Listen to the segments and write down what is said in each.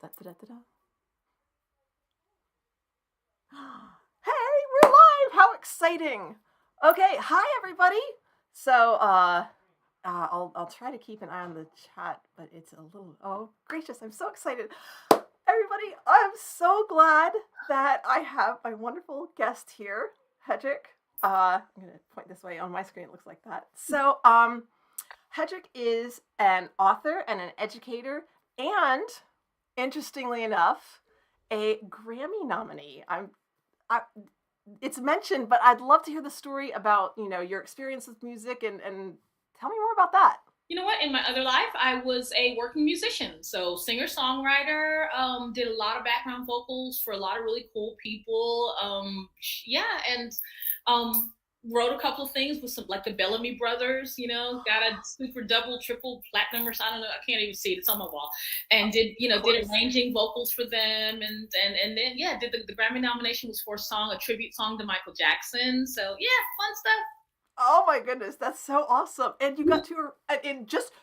Da, da, da, da, da. Hey, we're live! How exciting! Okay, hi everybody. So, I'll try to keep an eye on the chat, but it's a little. Oh, gracious! I'm so excited, everybody. I'm so glad that I have my wonderful guest here, Hedreich. I'm gonna point this way on my screen. It looks like that. So, Hedreich is an author and an educator, and interestingly enough, a Grammy nominee. It's mentioned, but I'd love to hear the story about your experience with music and tell me more about that. You know what? In my other life, I was a working musician. So singer-songwriter, did a lot of background vocals for a lot of really cool people. And wrote a couple of things with some, like the Bellamy Brothers, got a super double, triple platinum or something. I don't know. I can't even see it. It's on my wall. And did arranging vocals for them. And then, did the Grammy nomination was for a tribute song to Michael Jackson. So yeah, fun stuff. Oh my goodness, that's so awesome! And you got to, and just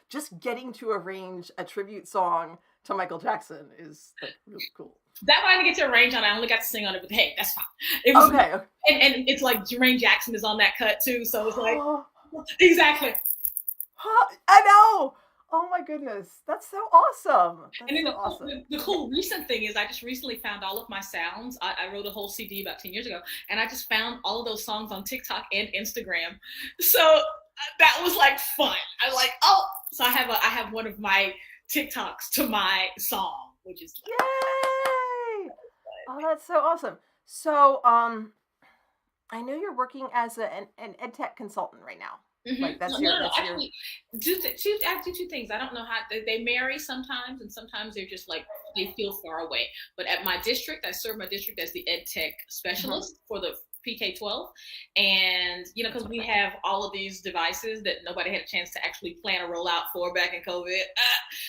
getting to arrange a tribute song to Michael Jackson is like really cool. That one I didn't get to arrange on. I only got to sing on it, but hey, that's fine. It was okay. And it's like Jermaine Jackson is on that cut too, so it's like exactly. I know. Oh my goodness, that's so awesome. That's and then so awesome. The cool recent thing is I just recently found all of my sounds. I wrote a whole CD about 10 years ago, and I just found all of those songs on TikTok and Instagram. So that was like fun. I like, so I have one of my TikToks to my song, which is like, yay! Oh, that's so awesome. So, I know you're working as an ed tech consultant right now. Mm-hmm. Like that's actually, I do two things. I don't know how they marry sometimes, and sometimes they're just like they feel far away. But at my district, I serve my district as the ed tech specialist for the PK-12, and because we have all of these devices that nobody had a chance to actually plan a rollout for back in COVID.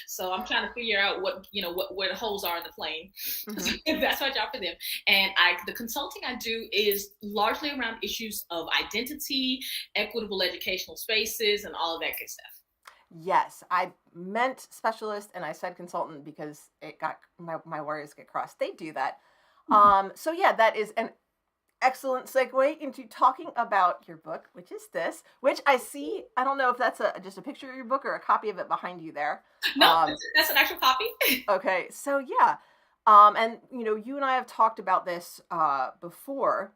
So I'm trying to figure out what where the holes are in the plane. Mm-hmm. That's my job for them. And the consulting I do is largely around issues of identity, equitable educational spaces, and all of that good stuff. Yes, I meant specialist and I said consultant because it got my wires get crossed. They do that. Mm-hmm. So yeah, that is an excellent segue into talking about your book, which is this, which I see. I don't know if that's just a picture of your book or a copy of it behind you there. No, that's an actual copy. Okay, so yeah, and you and I have talked about this before.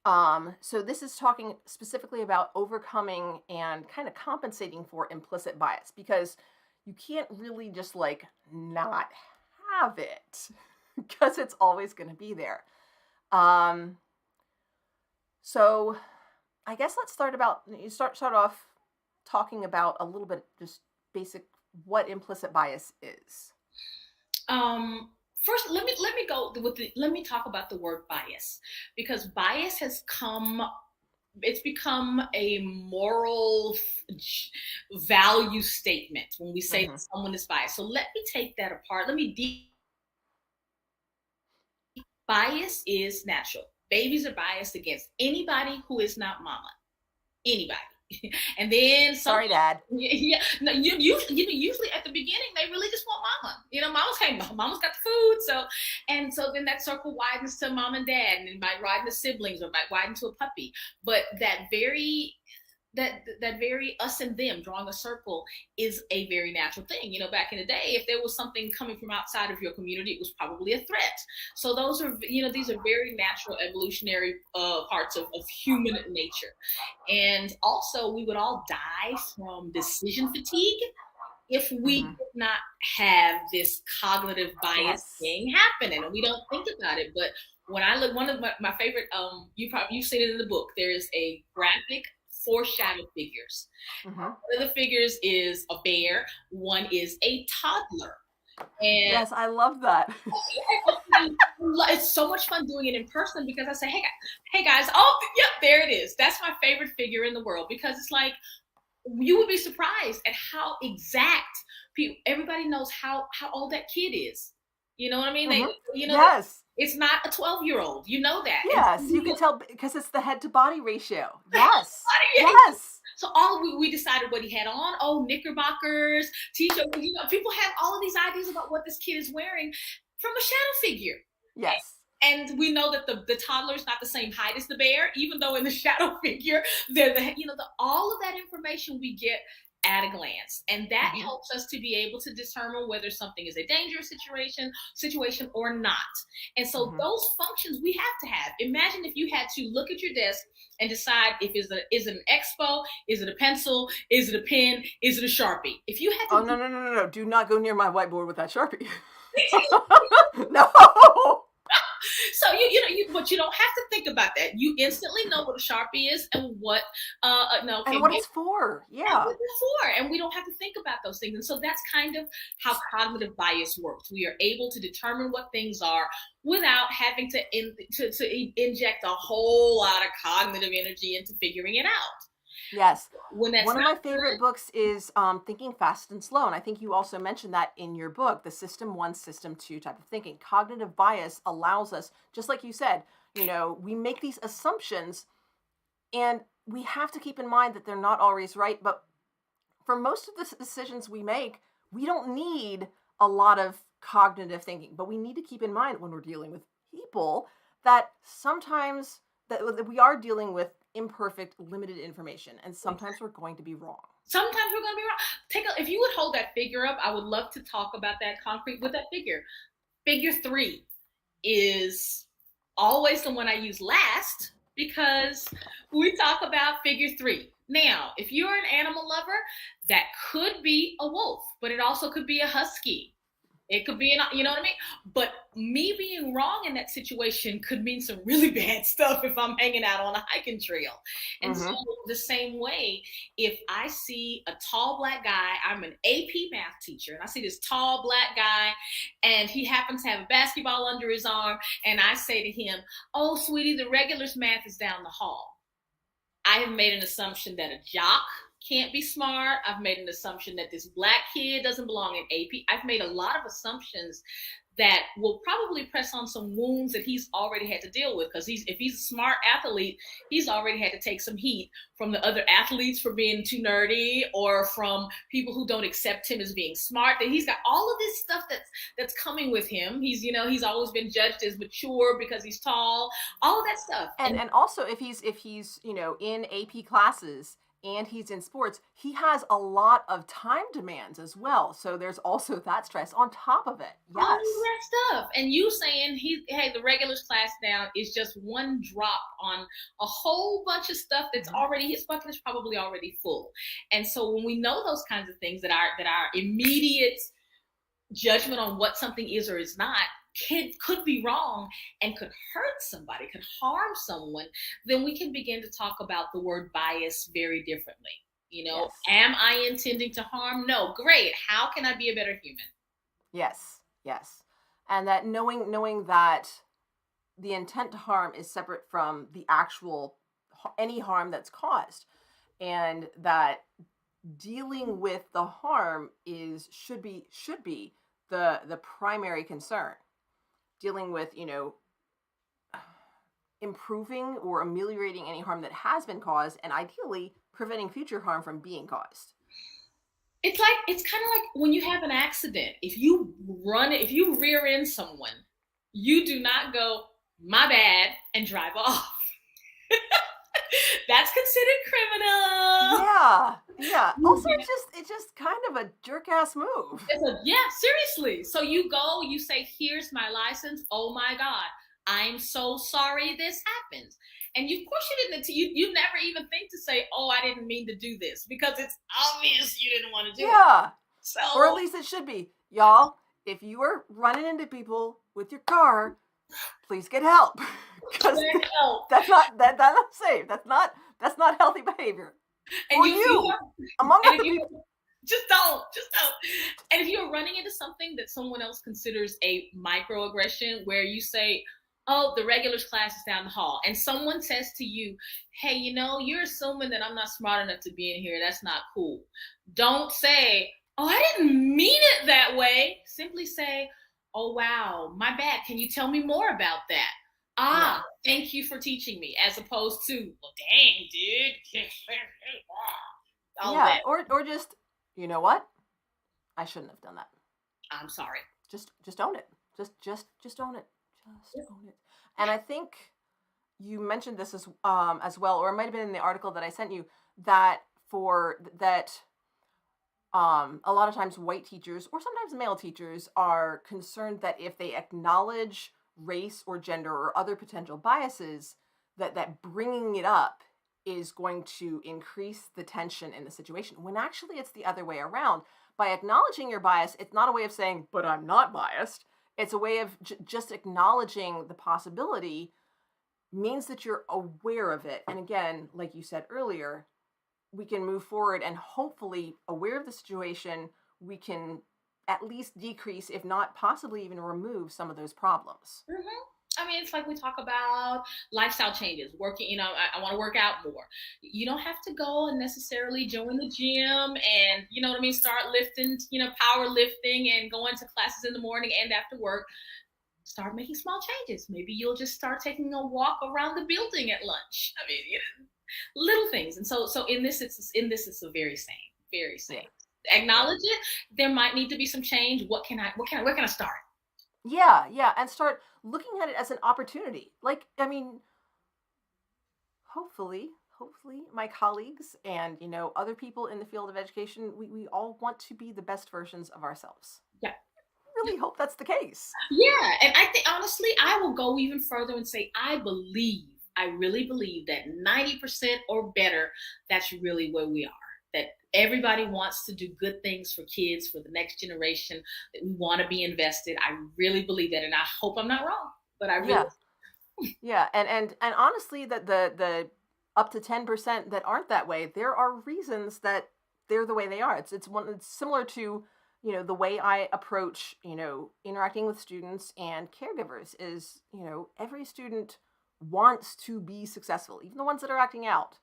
So this is talking specifically about overcoming and kind of compensating for implicit bias, because you can't really just like not have it because it's always going to be there. So I guess let's start off talking about a little bit just basic what implicit bias is. First, let me talk about the word bias, because bias has become a moral value statement when we say that someone is biased. So let me take that apart. Bias is natural. Babies are biased against anybody who is not mama. Anybody. And then sorry, Dad. Yeah. No, usually at the beginning they really just want mama. Mama's got the food. So then that circle widens to mom and dad, and it might widen to siblings, or it might widen to a puppy. But that very us and them drawing a circle is a very natural thing. Back in the day, if there was something coming from outside of your community, it was probably a threat. So those are, these are very natural evolutionary parts of human nature. And also, we would all die from decision fatigue if we did not have this cognitive bias thing happening, and we don't think about it. But when I look, one of my favorite, you've seen it in the book, there's a graphic foreshadow figures. One of the figures is a bear, one is a toddler. And yes, I love that. It's so much fun doing it in person, because I say, hey guys, oh yep, there it is. That's my favorite figure in the world, because it's like, you would be surprised at how exact everybody knows how old that kid is. You know what I mean? Yes. It's not a 12-year-old. You know that. Yes, you can tell because it's the head to body ratio. Yes. Yes. So all we decided what he had on. Oh, knickerbockers, t-shirt. People have all of these ideas about what this kid is wearing from a shadow figure. Yes. And we know that the toddler is not the same height as the bear, even though in the shadow figure, they're all of that information we get at a glance, and that helps us to be able to determine whether something is a dangerous situation or not. And so those functions we have to have. Imagine if you had to look at your desk and decide if is it an expo, is it a pencil, is it a pen, is it a Sharpie? If you had to no, do not go near my whiteboard with that Sharpie. No. So but you don't have to think about that. You instantly know what a Sharpie is and what and what it's for. Yeah. And we don't have to think about those things. And so that's kind of how cognitive bias works. We are able to determine what things are without having to inject a whole lot of cognitive energy into figuring it out. Yes. One of my favorite books is Thinking Fast and Slow. And I think you also mentioned that in your book, the System 1, System 2 type of thinking. Cognitive bias allows us, just like you said, we make these assumptions and we have to keep in mind that they're not always right. But for most of the decisions we make, we don't need a lot of cognitive thinking. But we need to keep in mind when we're dealing with people that sometimes that we are dealing with imperfect, limited information, and sometimes we're going to be wrong. If you would hold that figure up, I would love to talk about that concrete with that figure. Figure 3 is always the one I use last because we talk about figure 3. Now, if you're an animal lover, that could be a wolf, but it also could be a husky. It could be, you know what I mean? But me being wrong in that situation could mean some really bad stuff if I'm hanging out on a hiking trail. And so the same way, if I see a tall black guy, I'm an AP math teacher, and I see this tall black guy, and he happens to have a basketball under his arm, and I say to him, "Oh, sweetie, the regulars math is down the hall." I have made an assumption that a jock can't be smart. I've made an assumption that this black kid doesn't belong in AP. I've made a lot of assumptions that will probably press on some wounds that he's already had to deal with, because if he's a smart athlete, he's already had to take some heat from the other athletes for being too nerdy, or from people who don't accept him as being smart. That he's got all of this stuff that's coming with him. He's always been judged as mature because he's tall, all of that stuff. And also if he's in AP classes and he's in sports, he has a lot of time demands as well. So there's also that stress on top of it. Yes. All of that stuff. And you saying, the regulars class down is just one drop on a whole bunch of stuff that's already, his bucket is probably already full. And so when we know those kinds of things, that our immediate judgment on what something is or is not could be wrong and could hurt somebody, could harm someone, then we can begin to talk about the word bias very differently. Yes. Am I intending to harm? No. Great. How can I be a better human? Yes. And that knowing that the intent to harm is separate from the actual any harm that's caused, and that dealing with the harm should be the primary concern. Dealing with, improving or ameliorating any harm that has been caused, and ideally preventing future harm from being caused. It's kind of like when you have an accident. If you rear end someone, you do not go, "My bad," and drive off. That's considered criminal. Yeah. Also, it's just kind of a jerk-ass move. Seriously. So you go, you say, "Here's my license. Oh my God, I'm so sorry this happened." And of course you never even think to say, "Oh, I didn't mean to do this," because it's obvious you didn't want to do it. Yeah. So, or at least it should be. Y'all, if you are running into people with your car, please get help. Because that's not safe. That's not healthy behavior. And among other people. Just don't. And if you're running into something that someone else considers a microaggression, where you say, "Oh, the regulars class is down the hall," and someone says to you, "Hey, you're assuming that I'm not smart enough to be in here. That's not cool." Don't say, "Oh, I didn't mean it that way." Simply say, "Oh, wow, my bad. Can you tell me more about that?" Ah, thank you for teaching me, as opposed to, well, dang, dude. All of Yeah, that. or just, you know what? I shouldn't have done that. I'm sorry. Just own it. Just own it. Just own it. And I think you mentioned this as well, or it might have been in the article that I sent you, that for that a lot of times white teachers or sometimes male teachers are concerned that if they acknowledge race or gender or other potential biases, that bringing it up is going to increase the tension in the situation, when actually it's the other way around. By acknowledging your bias, it's not a way of saying, but I'm not biased. It's a way of just acknowledging the possibility means that you're aware of it. And again, like you said earlier, we can move forward and hopefully, aware of the situation, we can at least decrease, if not possibly even remove, some of those problems. Mm-hmm. I mean, it's like we talk about lifestyle changes, working, I want to work out more. You don't have to go and necessarily join the gym and, you know what I mean, start lifting, power lifting and going to classes in the morning and after work. Start making small changes. Maybe you'll just start taking a walk around the building at lunch. I mean, little things. And so in this it's the very same. Yeah. Acknowledge it. There might need to be some change. Where can I start? Yeah, and start looking at it as an opportunity. Like, I mean, hopefully my colleagues and other people in the field of education, we all want to be the best versions of ourselves. Yeah. Really hope that's the case. Yeah, and I think honestly, I will go even further and say I really believe that 90% or better, that's really where we are. That everybody wants to do good things for kids, for the next generation, that we want to be invested. I really believe that, and I hope I'm not wrong, but I really. Yeah, and honestly, that the up to 10% that aren't that way, there are reasons that they're the way they are. It's similar to the way I approach interacting with students and caregivers is every student wants to be successful, even the ones that are acting out.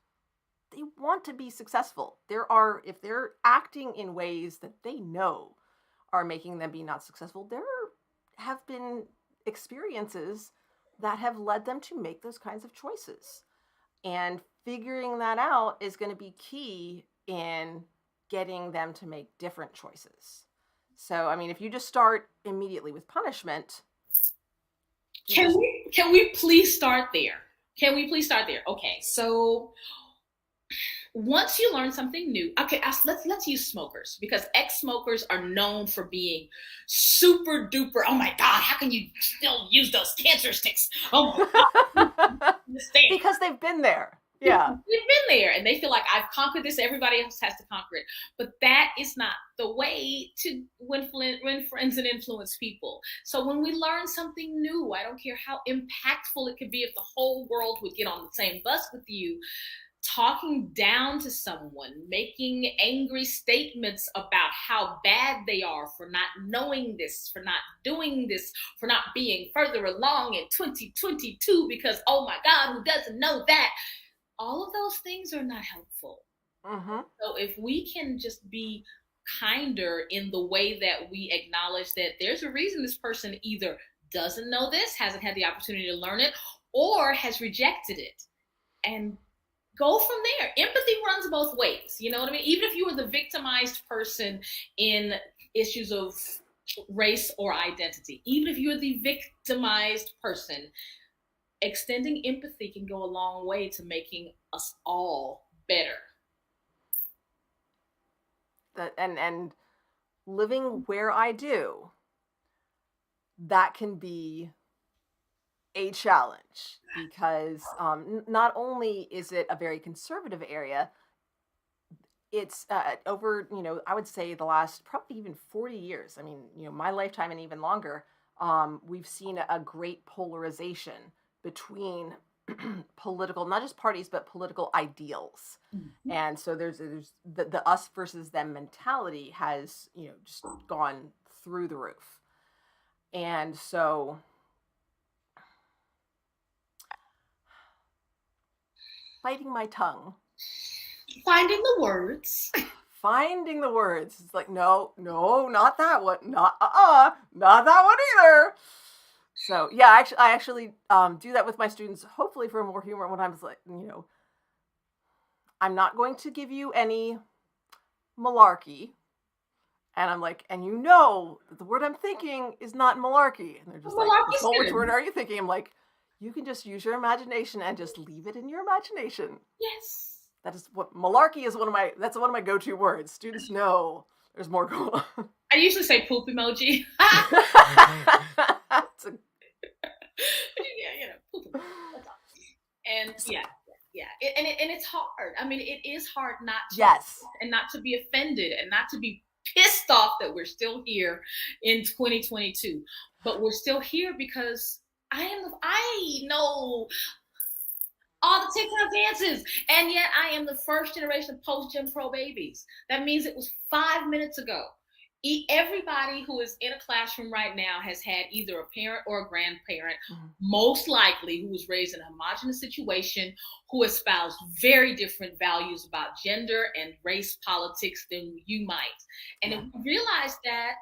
They want to be successful. If they're acting in ways that they know are making them be not successful, there have been experiences that have led them to make those kinds of choices. And figuring that out is going to be key in getting them to make different choices. So, I mean, if you just start immediately with punishment. Can we please start there? Okay, so once you learn something new, okay, let's use smokers, because ex-smokers are known for being super duper. Oh my God, how can you still use those cancer sticks? Oh my God. Because they've been there. Yeah. They've been there and they feel like I've conquered this. Everybody else has to conquer it. But that is not the way to win friends and influence people. So when we learn something new, I don't care how impactful it could be, if the whole world would get on the same bus with you, talking down to someone, making angry statements about how bad they are for not knowing this, for not doing this, for not being further along in 2022, because, oh my God, who doesn't know that? All of those things are not helpful. Mm-hmm. So if we can just be kinder in the way that we acknowledge that there's a reason this person either doesn't know this, hasn't had the opportunity to learn it, or has rejected it, and go from there. Empathy runs both ways. You know what I mean? Even if you were the victimized person in issues of race or identity, even if you're the victimized person, extending empathy can go a long way to making us all better. And living where I do, that can be a challenge, because not only is it a very conservative area, it's over, I would say the last probably even 40 years. I mean, my lifetime and even longer, we've seen a great polarization between political, not just parties, but political ideals. Mm-hmm. And so there's the us versus them mentality has, just gone through the roof. And so fighting my tongue. Finding the words. It's like, no, not that one. Not that one either. So yeah, I actually do that with my students, hopefully for more humor. When I'm like, I'm not going to give you any malarkey, and I'm like, and that the word I'm thinking is not malarkey, and they're just like, Malarkey's Nicole, which good. word are you thinking? I'm like, you can just use your imagination and just leave it in your imagination. Yes. That is what malarkey is that's one of my go-to words. Students know there's more going on. I usually say poop emoji. It's a- Yeah, poop emoji. That's all. And and it's hard. I mean, it is hard not to yes. and not to be offended and not to be pissed off that we're still here in 2022. But we're still here because I know all the TikTok dances, and yet I am the first generation of post Jim Crow babies. That means it was 5 minutes ago. Everybody who is in a classroom right now has had either a parent or a grandparent, most likely who was raised in a homogenous situation, who espoused very different values about gender and race politics than you might. And if we realize that,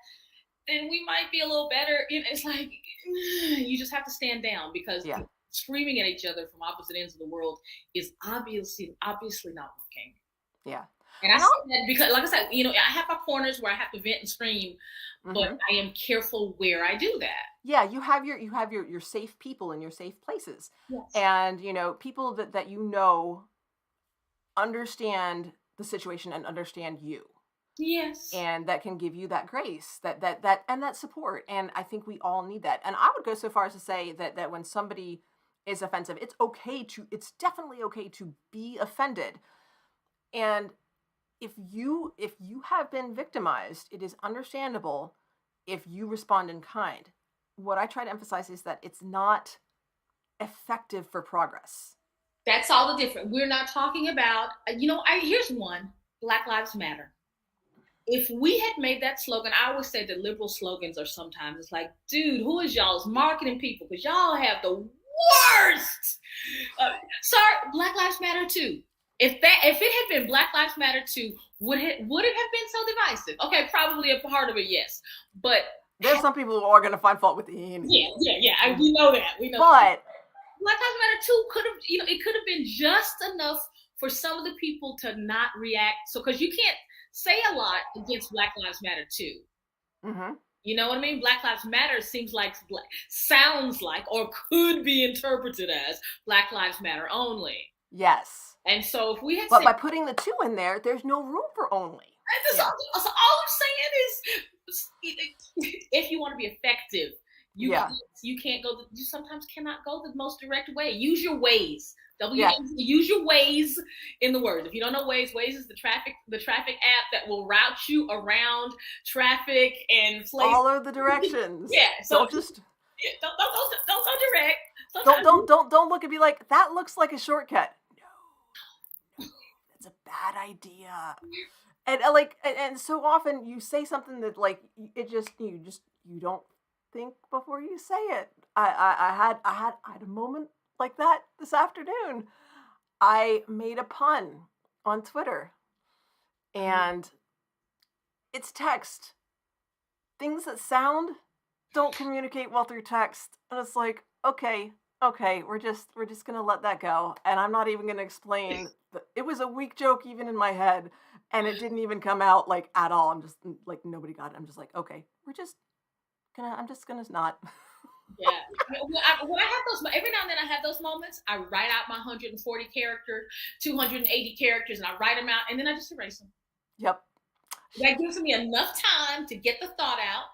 then we might be a little better. It's like you just have to stand down because screaming at each other from opposite ends of the world is obviously not working. Yeah. And I say that because, like I said, I have my corners where I have to vent and scream, but I am careful where I do that. Yeah, you have your safe people in your safe places, and people that understand the situation and understand you. Yes. And that can give you that grace, that and that support. And I think we all need that. And I would go so far as to say that when somebody is offensive, it's definitely okay to be offended. And if you have been victimized, it is understandable if you respond in kind. What I try to emphasize is that it's not effective for progress. That's all the difference. We're not talking about, here's one, Black Lives Matter. If we had made that slogan, I always say that liberal slogans are sometimes, it's like, dude, who is y'all's marketing people? Because y'all have the worst. Sorry, Black Lives Matter too. If it had been Black Lives Matter too, would it have been so divisive? Okay, probably a part of it, yes. But there's some people who are going to find fault with the end. Yeah. We know that. But Black Lives Matter too it could have been just enough for some of the people to not react. So, because you can't say a lot against Black Lives Matter too. Mm-hmm. You know what I mean? Black Lives Matter sounds like, or could be interpreted as Black Lives Matter only. Yes. And so if we had, but by putting the two in there, there's no room for only. So all I'm saying is, if you want to be effective, you can't go. You sometimes cannot go the most direct way. Use your ways. Use your ways in the words. If you don't know Waze is the traffic app that will route you around traffic and places. Follow the directions. So don't just don't go direct. Sometimes don't look and be like, that looks like a shortcut. No, that's a bad idea. And and so often you say something that you don't think before you say it. I had a moment like that this afternoon. I made a pun on Twitter, and it's text. Things that sound don't communicate well through text, and it's like, okay, we're just gonna let that go, and I'm not even gonna explain. It was a weak joke even in my head, and it didn't even come out like at all. I'm just like, nobody got it. I'm just like, okay, I'm just gonna not. Yeah. When I have those, every now and then I have those moments, I write out my 140 characters, 280 characters, and I write them out, and then I just erase them. Yep. That gives me enough time to get the thought out,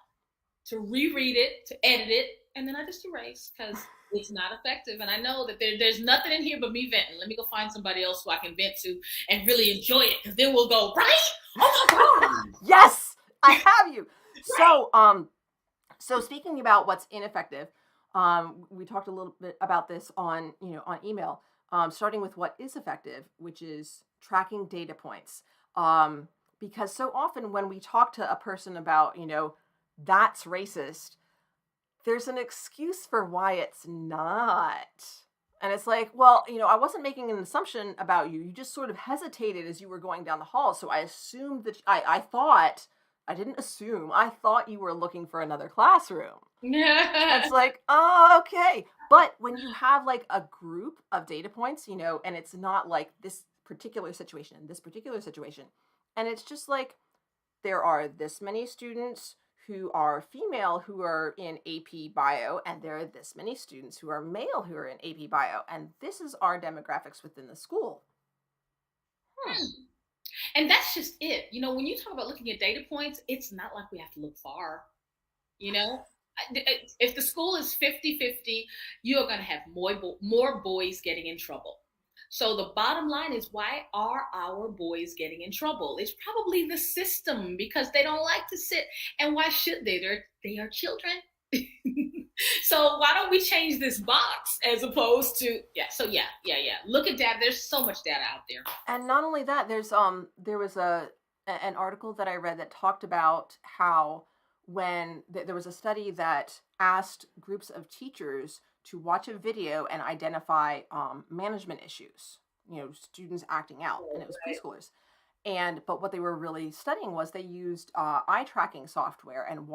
to reread it, to edit it, and then I just erase because it's not effective. And I know that there's nothing in here but me venting. Let me go find somebody else who I can vent to and really enjoy it, because then we'll go, right? Oh my God. Yes, I have you. Right. So speaking about what's ineffective, we talked a little bit about this on email, starting with what is effective, which is tracking data points. Because so often when we talk to a person about, that's racist, there's an excuse for why it's not. And it's like, well, I wasn't making an assumption about you. You just sort of hesitated as you were going down the hall. So I assumed that I I didn't assume. I thought you were looking for another classroom. Yeah. It's like, oh, okay. But when you have like a group of data points, and it's not like this particular situation, and it's just like there are this many students who are female who are in AP bio, and there are this many students who are male who are in AP bio, and this is our demographics within the school. Hmm. And that's just it. When you talk about looking at data points, it's not like we have to look far. You know, if the school is 50-50, you are going to have more boys getting in trouble. So the bottom line is, why are our boys getting in trouble? It's probably the system, because they don't like to sit. And why should they? They are children. So why don't we change this box as opposed to, yeah. So yeah. Look at data. There's so much data out there. And not only that, there was an article that I read that talked about how when there was a study that asked groups of teachers to watch a video and identify management issues, students acting out, and it was preschoolers. But what they were really studying was they used eye tracking software and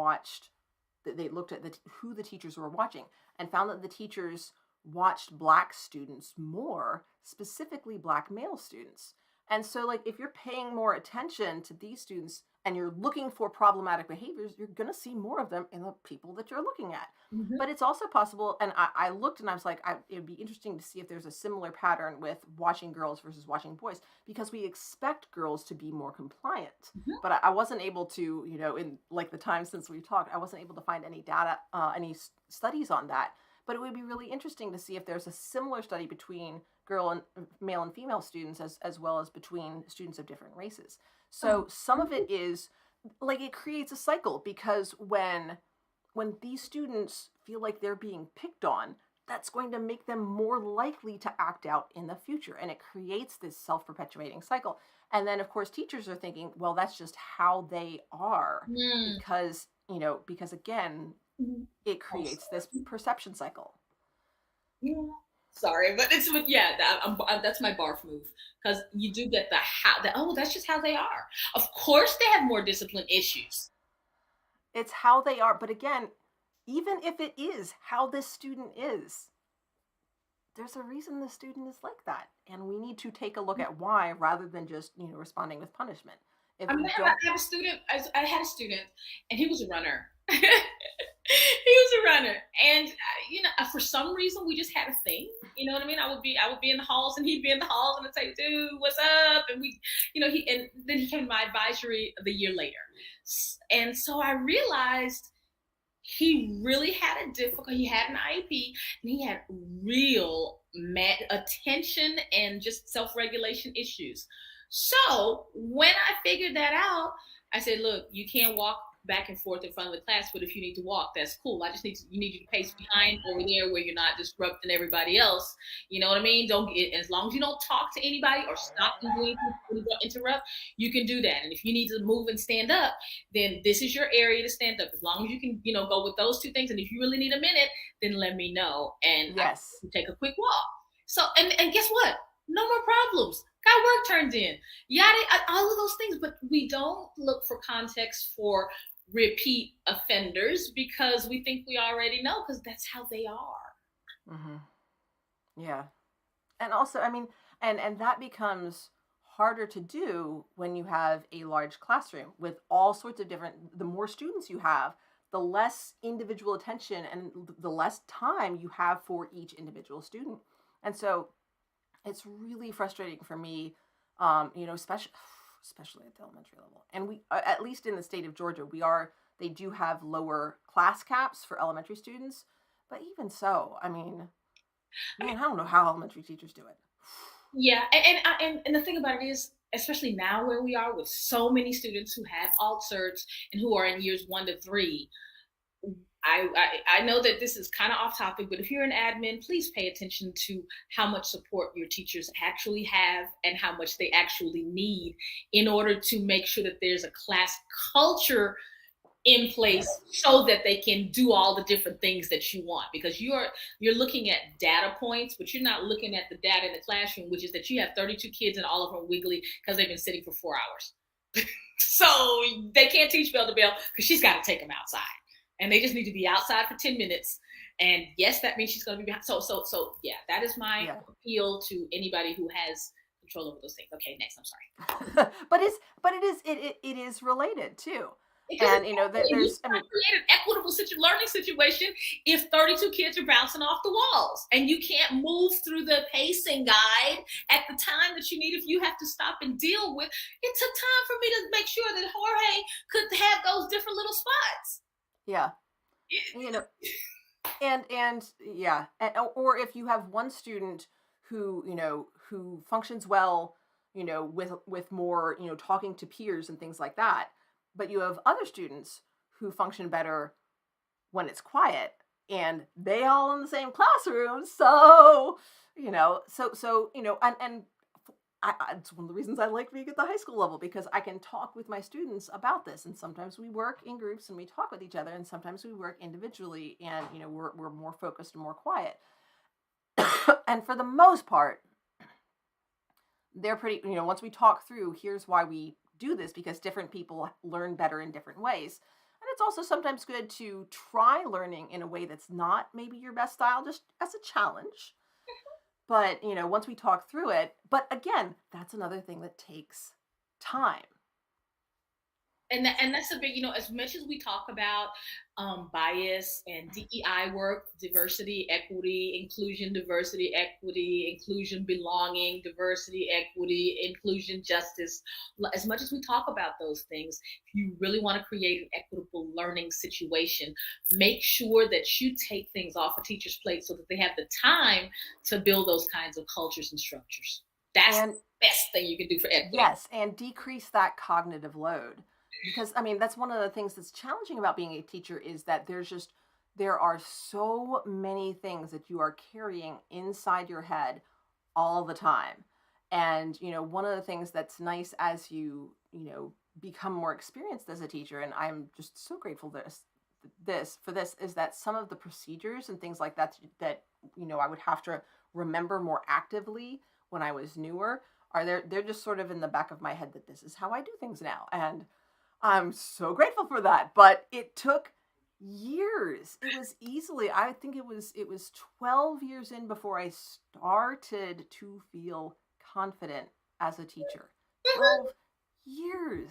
they looked at who the teachers were watching, and found that the teachers watched Black students more, specifically Black male students. And so, like, if you're paying more attention to these students and you're looking for problematic behaviors, you're going to see more of them in the people that you're looking at. Mm-hmm. But it's also possible, and I looked and I was like, it would be interesting to see if there's a similar pattern with watching girls versus watching boys, because we expect girls to be more compliant. Mm-hmm. But I wasn't able to, in like the time since we've talked, I wasn't able to find any data, any studies on that. But it would be really interesting to see if there's a similar study between male and female students, as well as between students of different races. So some of it is like, it creates a cycle, because when these students feel like they're being picked on, that's going to make them more likely to act out in the future, and it creates this self-perpetuating cycle. And then of course teachers are thinking, well, that's just how they are, because again, it creates this perception cycle. Yeah. Sorry, but that's my barf move, because you do get that's just how they are. Of course, they have more discipline issues. It's how they are, but again, even if it is how this student is, there's a reason the student is like that, and we need to take a look at why, rather than just responding with punishment. I had a student, and he was a runner. He was a runner, and for some reason we just had a thing. You know what I mean? I would be in the halls, and he'd be in the halls, and I'd say, "Dude, what's up?" And and then he came to my advisory the year later, and so I realized he really had he had an IEP, and he had real attention and just self-regulation issues. So when I figured that out, I said, "Look, you can't walk back and forth in front of the class, but if you need to walk, that's cool. I just need you to pace behind over there where you're not disrupting everybody else. You know what I mean? As long as you don't talk to anybody or stop them doing anything to interrupt, you can do that. And if you need to move and stand up, then this is your area to stand up. As long as you can, go with those two things. And if you really need a minute, then let me know, and yes, I can take a quick walk." So and guess what? No more problems. Got work turned in. All of those things. But we don't look for context for repeat offenders, because we think we already know, because that's how they are. Mm-hmm. Yeah. And also, I mean, and that becomes harder to do when you have a large classroom with all sorts of the more students you have, the less individual attention and the less time you have for each individual student. And so it's really frustrating for me, especially at the elementary level. And we, at least in the state of Georgia, they do have lower class caps for elementary students. But even so, I mean, I don't know how elementary teachers do it. Yeah, and the thing about it is, especially now where we are with so many students who have alt certs and who are in years 1 to 3, I know that this is kind of off topic, but if you're an admin, please pay attention to how much support your teachers actually have and how much they actually need in order to make sure that there's a class culture in place so that they can do all the different things that you want. Because you're looking at data points, but you're not looking at the data in the classroom, which is that you have 32 kids and all of them wiggly because they've been sitting for 4 hours. So they can't teach bell to bell because she's got to take them outside. And they just need to be outside for 10 minutes. And yes, that means she's going to be behind. So yeah, that is my Yeah. appeal to anybody who has control over those things. Okay, next, I'm sorry. It is related too. Because And you there's, I mean, cannot create an equitable learning situation if 32 kids are bouncing off the walls and you can't move through the pacing guide at the time that you need. If you have to stop and deal with, it took time for me to make sure that Jorge could have those different little spots. yeah, you know, and yeah, or if you have one student who who functions well, with more, talking to peers and things like that, but you have other students who function better when it's quiet, and they all in the same classroom. So and it's one of the reasons I like being at the high school level, because I can talk with my students about this. And sometimes we work in groups and we talk with each other, and sometimes we work individually, and we're more focused and more quiet. And for the most part, they're pretty, once we talk through, here's why we do this, because different people learn better in different ways. And it's also sometimes good to try learning in a way that's not maybe your best style, just as a challenge. But, once we talk through it, but again, that's another thing that takes time. And that's a big, as much as we talk about bias and DEI work, diversity, equity, inclusion, diversity, equity, inclusion, belonging, diversity, equity, inclusion, justice. As much as we talk about those things, if you really want to create an equitable learning situation, make sure that you take things off a teacher's plate so that they have the time to build those kinds of cultures and structures. That's the best thing you can do for equity. Yes, and decrease that cognitive load. Because I mean, that's one of the things that's challenging about being a teacher, is that there are so many things that you are carrying inside your head all the time. And one of the things that's nice as become more experienced as a teacher, and I'm just so grateful for this, is that some of the procedures and things like that I would have to remember more actively when I was newer, they're just sort of in the back of my head, that this is how I do things now. And I'm so grateful for that, but it took years. It was easily, I think it was 12 years in before I started to feel confident as a teacher. 12 years.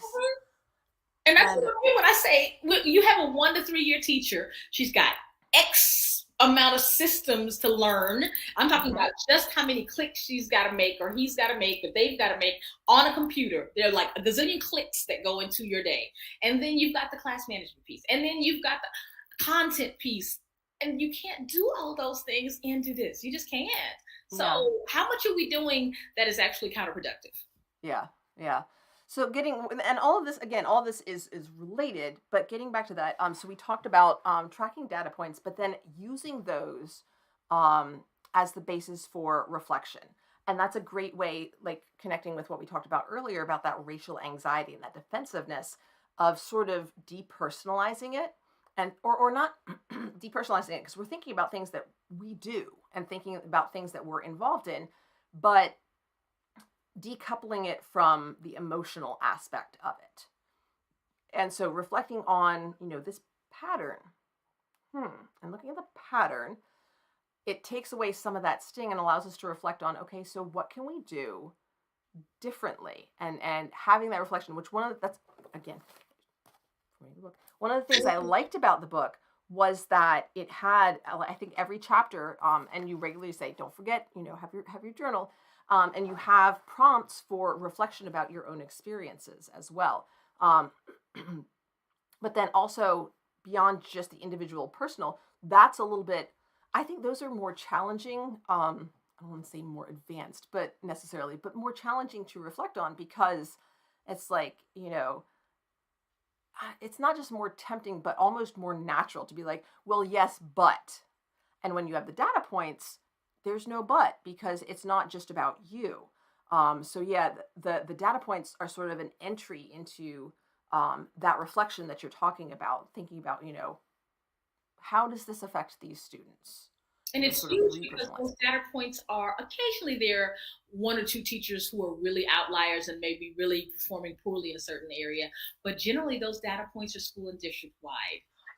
And that's what I say. You have a 1 to 3 year teacher. She's got X amount of systems to learn. I'm talking about just how many clicks she's got to make, or he's got to make, or they've got to make on a computer. There are like a gazillion clicks that go into your day. And then you've got the class management piece. And then you've got the content piece. And you can't do all those things and do this. You just can't. So how much are we doing that is actually counterproductive? Yeah. So and all of this is related, but getting back to that, so we talked about tracking data points, but then using those as the basis for reflection. And that's a great way, like connecting with what we talked about earlier about that racial anxiety and that defensiveness of sort of depersonalizing it, and or not depersonalizing it, because we're thinking about things that we do and thinking about things that we're involved in, but decoupling it from the emotional aspect of it. And so reflecting on, this pattern, and looking at the pattern, it takes away some of that sting and allows us to reflect on, okay, so what can we do differently? And having that reflection, which one of the things I liked about the book was that it had, I think, every chapter, and you regularly say, don't forget, have your journal. And you have prompts for reflection about your own experiences as well. But then also beyond just the individual personal, that's a little bit, I think those are more challenging. I don't want to say more advanced, but more challenging to reflect on, because it's like, it's not just more tempting, but almost more natural to be like, well, yes, but. And when you have the data points, there's no but, because it's not just about you. So yeah, the data points are sort of an entry into that reflection that you're talking about, thinking about, how does this affect these students? And those it's sort of huge because repersonalized. those data points are occasionally there are one or two teachers who are really outliers and maybe really performing poorly in a certain area. But generally, those data points are school and district wide.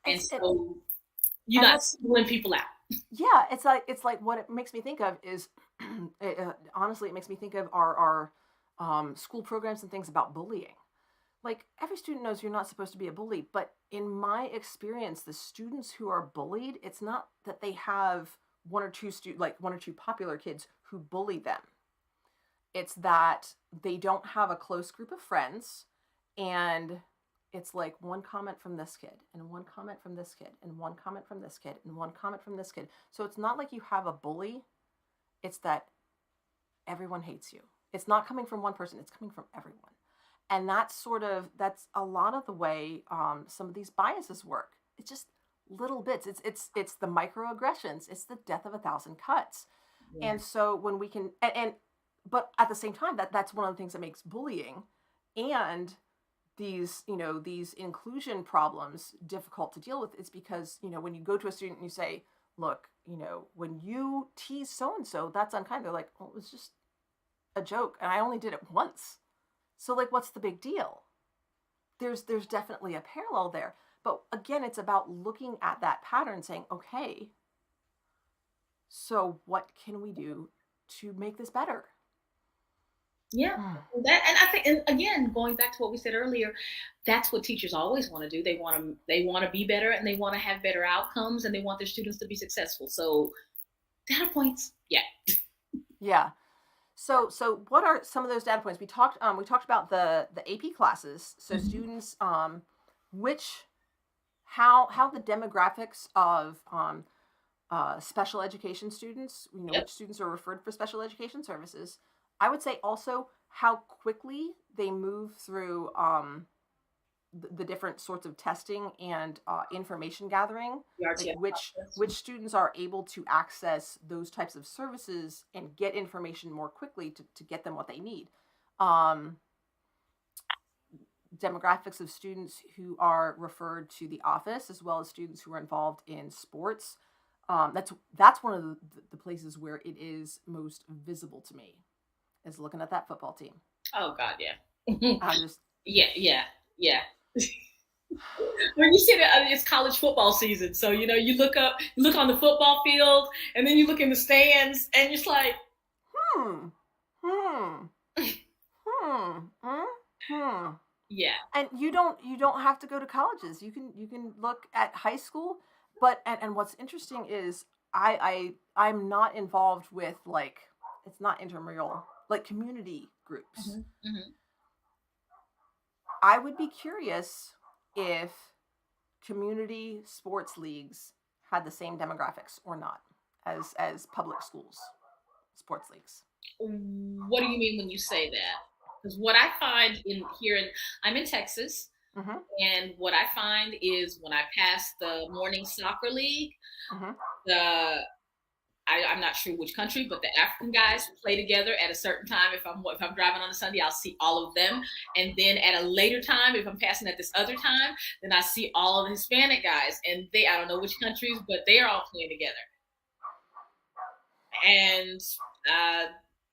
And It's it, so you're and not what's singling people out. yeah, it's like what it makes me think of is honestly, it makes me think of our school programs and things about bullying. Like every student knows you're not supposed to be a bully, but in my experience, the students who are bullied, it's not that they have one or two popular kids who bully them. It's that they don't have a close group of friends, and it's like one comment from this kid and one comment from this kid and one comment from this kid and one comment from this kid. So it's not like you have a bully, it's that everyone hates you. It's not coming from one person, it's coming from everyone. And that's a lot of the way some of these biases work. It's just little bits. It's the microaggressions. It's the death of a thousand cuts. Yeah. And so when we can and but at the same time, that's one of the things that makes bullying and these inclusion problems difficult to deal with is because when you go to a student and you say, look, when you tease so and so, that's unkind. They're like, well, it was just a joke and I only did it once. So like, what's the big deal? There's definitely a parallel there. But again, it's about looking at that pattern saying, okay, so what can we do to make this better? Yeah. That, and I think, and again, going back to what we said earlier, that's what teachers always want to do. They want to be better and they want to have better outcomes and they want their students to be successful. So data points, yeah. Yeah. So what are some of those data points? We talked about the AP classes. So students which how the demographics of special education students, Yep. which students are referred for special education services. I would say also how quickly they move through the different sorts of testing and information gathering, The like RTF process. which students are able to access those types of services and get information more quickly to get them what they need. Um, Demographics of students who are referred to the office, as well as students who are involved in sports. That's one of the places where it is most visible to me, is looking at that football team. Oh God, yeah. I'm just Yeah, yeah, yeah. When you see that it's college football season, so you look on the football field, and then you look in the stands, and you're just like, hmm, hmm, hmm, hmm, hmm. yeah, And you don't have to go to colleges. You can look at high school, but and what's interesting is I'm not involved with like it's not intramural like community groups. hmm I would be curious if community sports leagues had the same demographics or not as public schools sports leagues. what do you mean when you say that? Because what I find I'm in Texas, Mm-hmm. and what I find is when I pass the morning soccer league, Mm-hmm. the I'm not sure which country, but the African guys play together at a certain time. If I'm driving on a Sunday, I'll see all of them, and then at a later time, if I'm passing at this other time, then I see all of the Hispanic guys, and I don't know which countries, but they are all playing together. And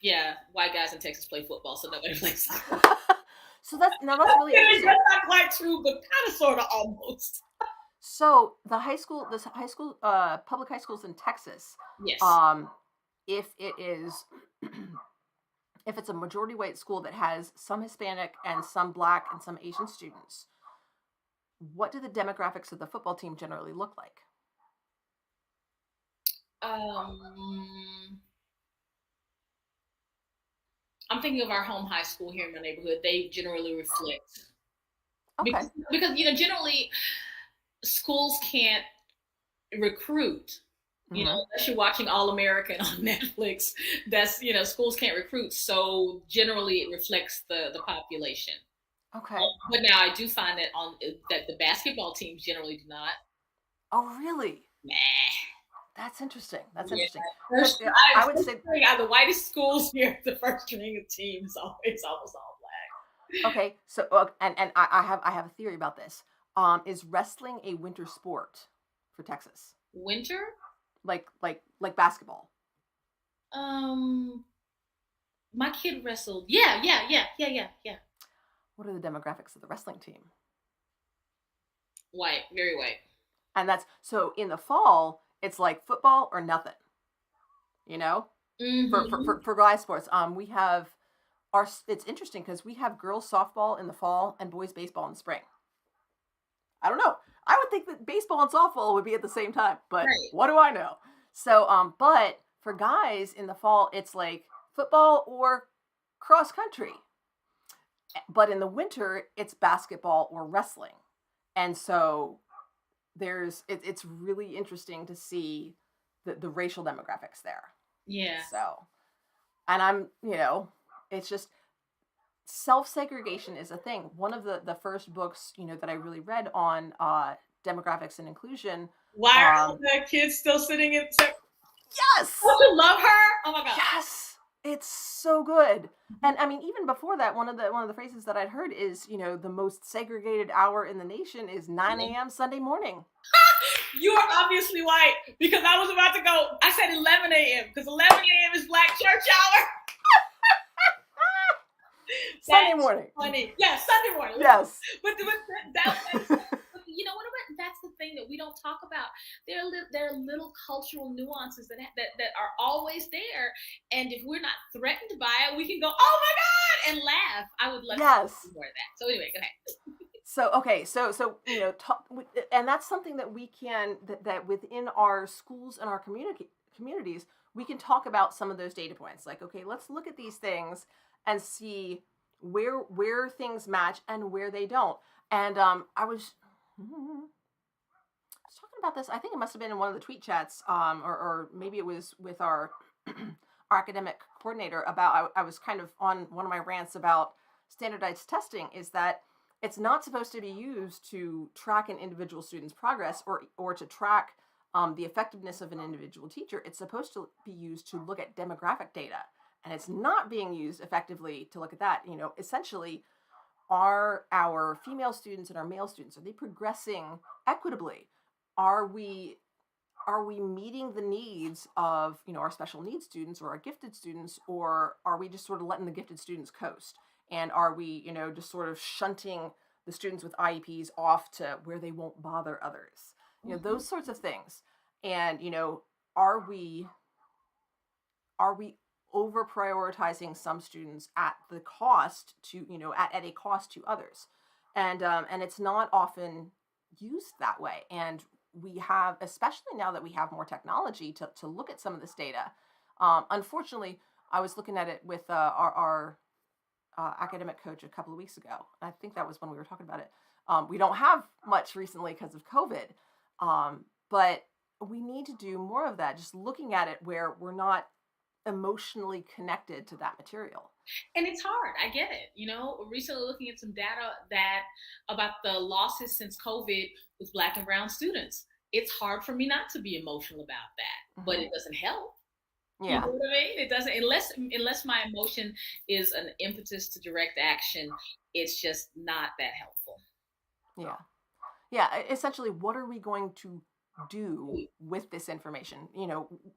yeah, white guys in Texas play football, so nobody plays soccer. So that's really That's interesting. not quite true, but kind of, sort of, almost. So public high schools in Texas, Yes. If it is, if it's a majority white school that has some Hispanic and some Black and some Asian students, what do the demographics of the football team generally look like? Um, I'm thinking of our home high school here in my neighborhood. They generally reflect Okay. because generally schools can't recruit. Mm-hmm. Unless you're watching All American on Netflix, that's schools can't recruit. So generally, it reflects the population. Okay. But now I do find that the basketball teams generally do not. Oh, really? Nah. That's interesting. That's Yeah. interesting. 'Cause, I would say Out of the whitest schools here, the first string of teams always almost all black. okay. So and I have a theory about this. Is wrestling a winter sport for Texas? Winter? like basketball? My kid wrestled. Yeah. What are the demographics of the wrestling team? White, very white. And that's so in the fall, it's like football or nothing. You know, for guy sports, we have our. It's interesting because we have girls softball in the fall and boys baseball in the spring. I don't know. I would think that baseball and softball would be at the same time, but Right. what do I know? So, but for guys in the fall, it's like football or cross country. But in the winter, it's basketball or wrestling. And so it's really interesting to see the racial demographics there. Yeah. So, and it's just self-segregation is a thing. One of the first books, that I really read on demographics and inclusion. Why are all the kids still sitting in? Yes. Don't you love her? Oh my God. Yes. It's so good. And I mean, even before that, one of the phrases that I'd heard is, the most segregated hour in the nation is 9 a.m. Sunday morning. You are obviously white because I was about to go. I said 11 a.m. because 11 a.m. is Black church hour. Sunday morning. Funny. Yeah, Sunday morning. Yes. But that's the thing that we don't talk about. There are little cultural nuances that are always there, and if we're not threatened by it, we can go, "Oh my God," and laugh. I would love to see more of that. So anyway, go ahead. So okay, so and that's something that we can that within our schools and our communities we can talk about some of those data points. Like, okay, let's look at these things and see where things match and where they don't. And I was talking about this. I think it must have been in one of the tweet chats, or maybe it was with our our academic coordinator about. I was kind of on one of my rants about standardized testing. Is that it's not supposed to be used to track an individual student's progress or to track the effectiveness of an individual teacher. It's supposed to be used to look at demographic data. And it's not being used effectively to look at that. Essentially, are our female students and our male students, are they progressing equitably? Are we meeting the needs of, our special needs students or our gifted students, or are we just sort of letting the gifted students coast? And are we, just sort of shunting the students with IEPs off to where they won't bother others? Those sorts of things. And, are we over prioritizing some students at the cost to, at a cost to others? And it's not often used that way. And we have, especially now that we have more technology to look at some of this data. Unfortunately, I was looking at it with our academic coach a couple of weeks ago. I think that was when we were talking about it. We don't have much recently because of COVID, but we need to do more of that, just looking at it where we're not emotionally connected to that material. And it's hard. I get it. Recently looking at some data about the losses since COVID with Black and brown students. It's hard for me not to be emotional about that, but it doesn't help. Yeah. You know what I mean? It doesn't, unless my emotion is an impetus to direct action, it's just not that helpful. Yeah. Yeah. Essentially, what are we going to do with this information?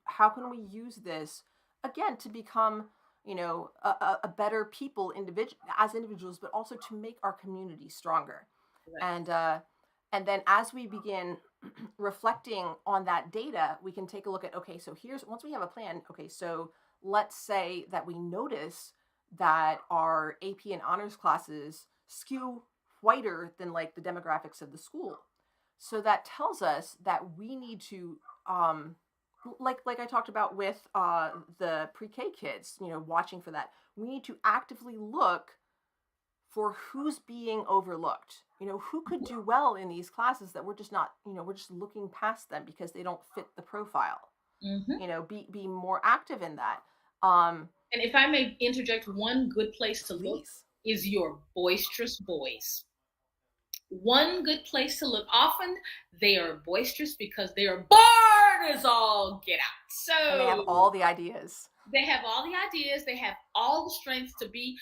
How can we use this again to become, a better people as individuals, but also to make our community stronger. Right. And then as we begin reflecting on that data, we can take a look at, okay, so once we have a plan, okay, so let's say that we notice that our AP and honors classes skew whiter than like the demographics of the school. So that tells us that we need to, like I talked about with the pre-K kids, watching for that. We need to actively look for who's being overlooked. Who could do well in these classes that we're just not, we're just looking past them because they don't fit the profile. Mm-hmm. Be more active in that. And if I may interject, one good place to look is your boisterous boys. One good place to look. Often they are boisterous because they are bored as all get out. So and they have all the ideas. They have all the ideas. They have all the strengths to be,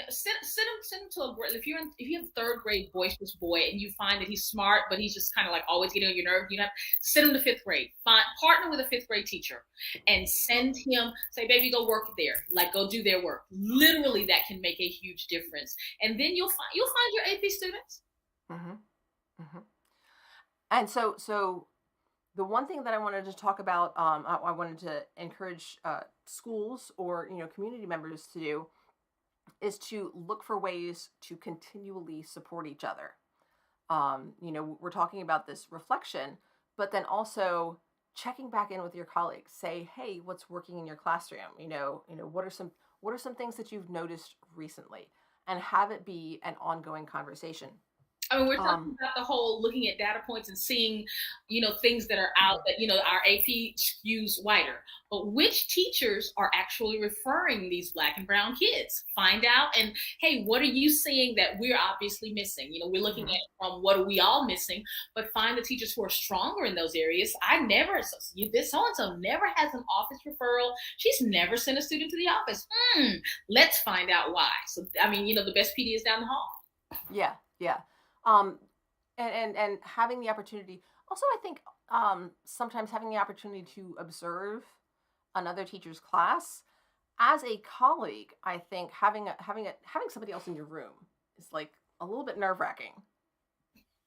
send them to a grade. If you have a third grade boisterous boy and you find that he's smart, but he's just kind of like always getting on your nerves, send him to fifth grade. Partner with a fifth grade teacher and send him, say, baby, go work there. Like, go do their work. Literally, that can make a huge difference. And then you'll find your AP students. Mm-hmm. Mm-hmm. And so the one thing that I wanted to talk about, I wanted to encourage schools or community members to do, is to look for ways to continually support each other. We're talking about this reflection, but then also checking back in with your colleagues. Say, hey, what's working in your classroom? What are some things that you've noticed recently, and have it be an ongoing conversation. I mean, we're talking about the whole looking at data points and seeing, things that are out that, our AP skews wider. But which teachers are actually referring these Black and brown kids? Find out. And hey, what are you seeing that we're obviously missing? We're looking at from what are we all missing, but find the teachers who are stronger in those areas. This so-and-so never has an office referral. She's never sent a student to the office. Let's find out why. So, I mean, the best PD is down the hall. Yeah. Yeah. And having the opportunity, also, I think, sometimes having the opportunity to observe another teacher's class as a colleague, I think having somebody else in your room is like a little bit nerve-wracking.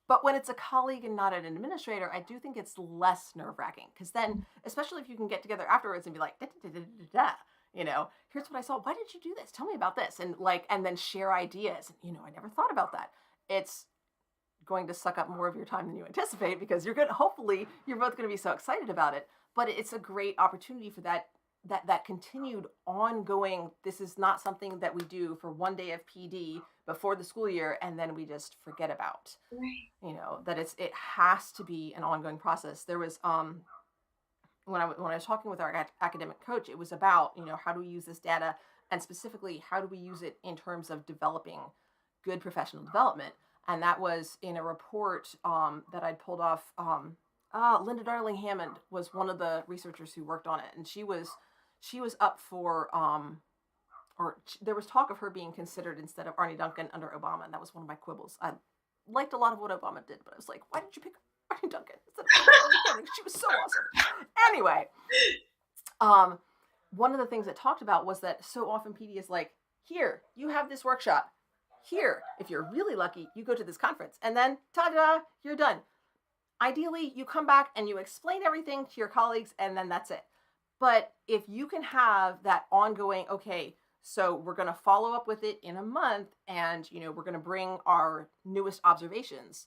But when it's a colleague and not an administrator, I do think it's less nerve-wracking, because then, especially if you can get together afterwards and be like, here's what I saw. Why did you do this? Tell me about this. And then share ideas. I never thought about that. It's going to suck up more of your time than you anticipate, because hopefully you're both going to be so excited about it. But it's a great opportunity for that continued ongoing. This is not something that we do for one day of PD before the school year and then we just forget about. Right. That it has to be an ongoing process. There was when I was talking with our academic coach, it was about how do we use this data, and specifically how do we use it in terms of developing good professional development. And that was in a report that I'd pulled off. Linda Darling Hammond was one of the researchers who worked on it, and she was up for there was talk of her being considered instead of Arne Duncan under Obama, and that was one of my quibbles. I liked a lot of what Obama did, but I was like, why did you pick Arne Duncan instead of Arne? She was so awesome. Anyway, one of the things it talked about was that so often PD is like, here, you have this workshop. Here, if you're really lucky, you go to this conference, and then ta-da, you're done. Ideally, you come back and you explain everything to your colleagues, and then that's it. But if you can have that ongoing, okay, so we're going to follow up with it in a month, and we're going to bring our newest observations,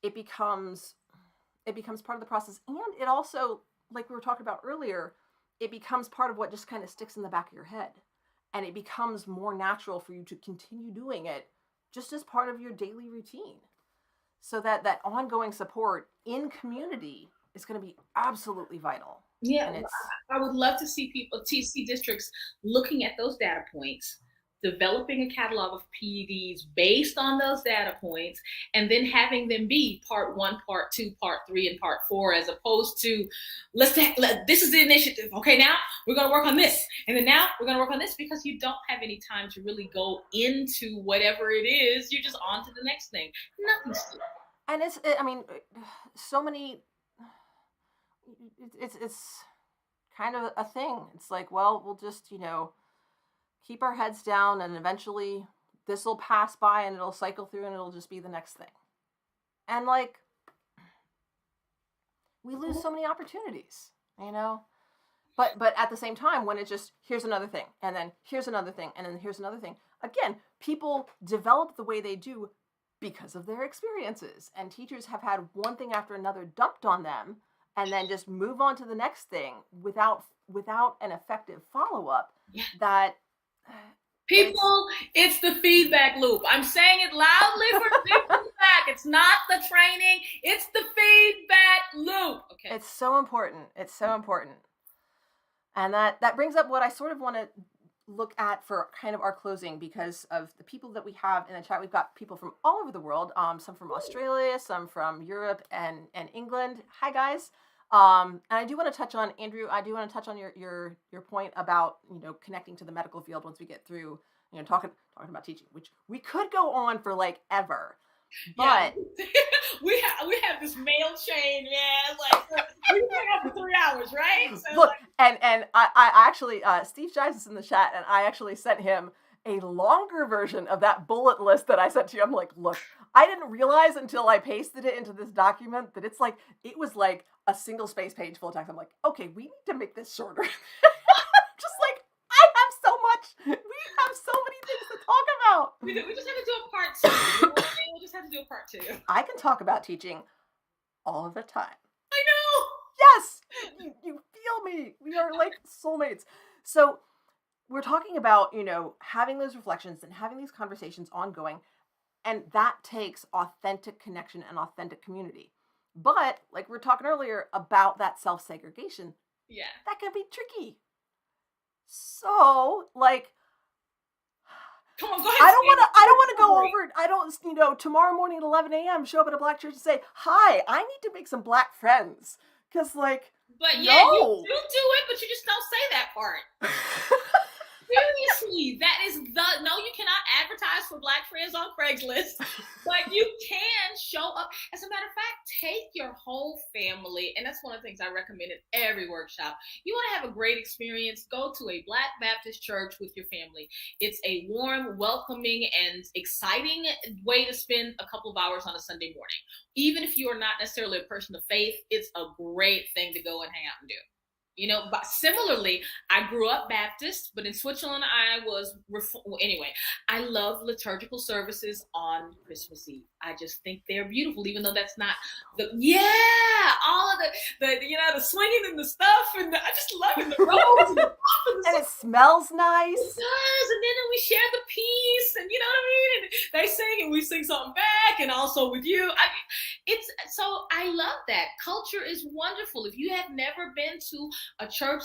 it becomes part of the process. And it also, like we were talking about earlier, it becomes part of what just kind of sticks in the back of your head. And it becomes more natural for you to continue doing it just as part of your daily routine. So that ongoing support in community is going to be absolutely vital. Yeah, I would love to see districts looking at those data points, developing a catalog of PEDs based on those data points, and then having them be part 1, part 2, part 3, and part 4, as opposed to this is the initiative. Okay, now we're going to work on this, and then now we're going to work on this, because you don't have any time to really go into whatever it is. You're just on to the next thing. Nothing's to it. And so many. It's kind of a thing. It's like, well, we'll just keep our heads down, and eventually this will pass by and it'll cycle through and it'll just be the next thing. And we lose so many opportunities, but at the same time, when it's just, here's another thing, and then here's another thing, and then here's another thing. Again, people develop the way they do because of their experiences, and teachers have had one thing after another dumped on them, and then just move on to the next thing without an effective follow-up. Yeah. That people, it's the feedback loop. I'm saying it loudly for feedback. It's not the training, it's the feedback loop. Okay. It's so important. It's so important. And that brings up what I sort of want to look at for kind of our closing, because of the people that we have in the chat. We've got people from all over the world, some from Australia, some from Europe and England. Hi guys. And I do want to touch on, Andrew, I do want to touch on your point about, connecting to the medical field once we get through, talking about teaching, which we could go on for like ever. Yeah, But we have this mail chain, man. Like we can hang out for 3 hours, right? So look, and I actually, Steve Jives is in the chat, and I actually sent him a longer version of that bullet list that I sent to you. I'm like, look, I didn't realize until I pasted it into this document that it was like a single space page full of text. I'm like, okay, we need to make this shorter. Just like, I have so much, we have so many things to talk about. we just have to do a part 2. You know what I mean? We'll just have to do a part 2. I can talk about teaching all of the time. I know. Yes, you feel me. We are like soulmates. So we're talking about, having those reflections and having these conversations ongoing. And that takes authentic connection and authentic community. But like we were talking earlier about that self-segregation, Yeah. that can be tricky. So like, Come on, go ahead. I don't want to go over, tomorrow morning at 11 a.m. show up at a black church and say, hi, I need to make some black friends. Because like, But no. yeah, you do it, but you just don't say that part. Seriously, that is no, you cannot advertise for black friends on Craigslist, but you can show up. As a matter of fact, take your whole family, and that's one of the things I recommend at every workshop. You want to have a great experience, go to a Black Baptist church with your family. It's a warm, welcoming, and exciting way to spend a couple of hours on a Sunday morning. Even if you are not necessarily a person of faith, it's a great thing to go and hang out and do. But similarly, I grew up Baptist, but in Switzerland, I was anyway. I love liturgical services on Christmas Eve. I just think they're beautiful, even though that's not all of the swinging and the stuff, and I just love it. The robes and it smells nice. It does, and then we share the peace, and you know what I mean. And they sing, and we sing something back, and also with you. So I love that. Culture is wonderful. If you have never been to a church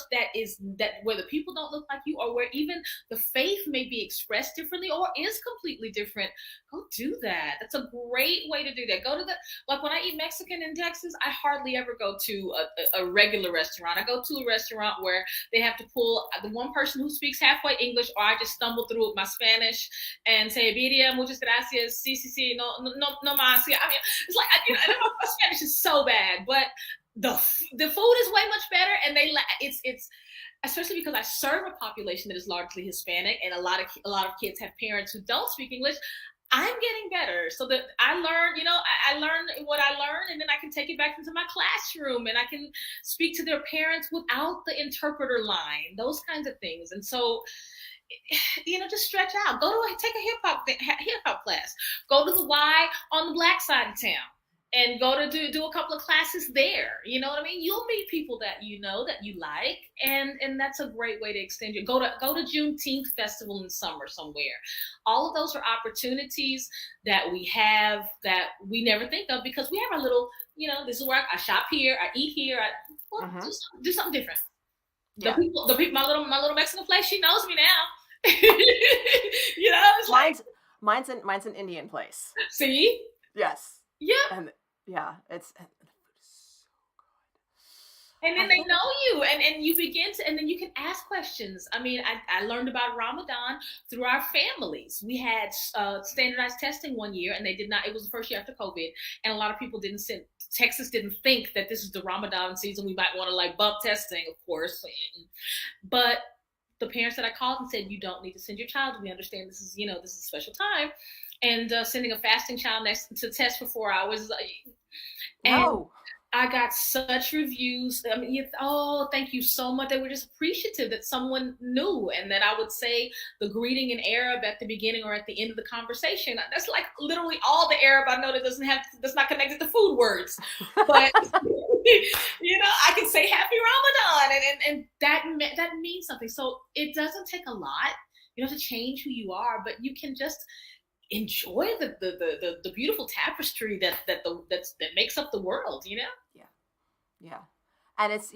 where the people don't look like you, or where even the faith may be expressed differently or is completely different, go do that. That's a great way to do that. Go to like when I eat Mexican in Texas, I hardly ever go to a regular restaurant. I go to a restaurant where they have to pull the one person who speaks halfway English, or I just stumble through with my Spanish and say, "Birria, muchas gracias, sí, no más." I mean, it's like, my Spanish is so bad, but the food is way much better, and it's especially because I serve a population that is largely Hispanic, and a lot of kids have parents who don't speak English. I'm getting better, so that I learn, I learn what I learn, and then I can take it back into my classroom, and I can speak to their parents without the interpreter line, those kinds of things. And so, just stretch out. Take a hip hop class. Go to the Y on the Black side of town, and go to do a couple of classes there. You know what I mean? You'll meet people that that you like, and that's a great way to extend your go to Juneteenth festival in summer somewhere. All of those are opportunities that we have that we never think of, because we have our little, this is where I shop here, I eat here, do something different. Yeah. The people, my little Mexican place, she knows me now. It's mine's an Indian place. See? Yes. Yeah. And yeah, it's so good. And then they know you, and you begin to, and then you can ask questions. I mean, I learned about Ramadan through our families. We had standardized testing one year, and it was the first year after COVID, and a lot of people Texas didn't think that this is the Ramadan season. We might want to bump testing, of course. But the parents that I called and said, you don't need to send your child. We understand this is a special time. And sending a fasting child to test for 4 hours. And I got such reviews. I mean, thank you so much. They were just appreciative that someone knew, and that I would say the greeting in Arab at the beginning or at the end of the conversation. That's like literally all the Arab I know that's not connected to food words. But I can say Happy Ramadan, and that means something. So it doesn't take a lot. You don't have to change who you are, but you can just enjoy the beautiful tapestry that makes up the world. Yeah, and it's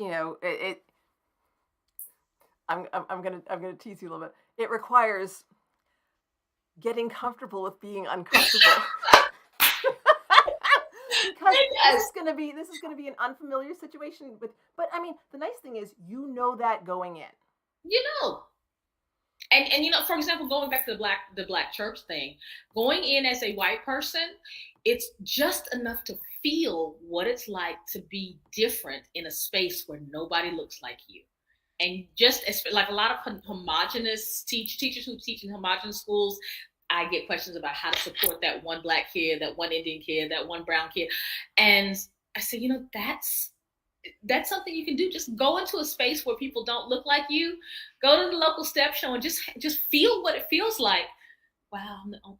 I'm gonna tease you a little bit. It requires getting comfortable with being uncomfortable. because this is gonna be an unfamiliar situation but I mean the nice thing is that going in. You know. And for example, going back to the black church thing, going in as a white person, it's just enough to feel what it's like to be different in a space where nobody looks like you. And just like a lot of homogenous teachers who teach in homogenous schools, I get questions about how to support that one black kid, that one Indian kid, that one brown kid. And I say, that's something you can do. Just go into a space where people don't look like you. Go to the local step show and just feel what it feels like. Wow, no,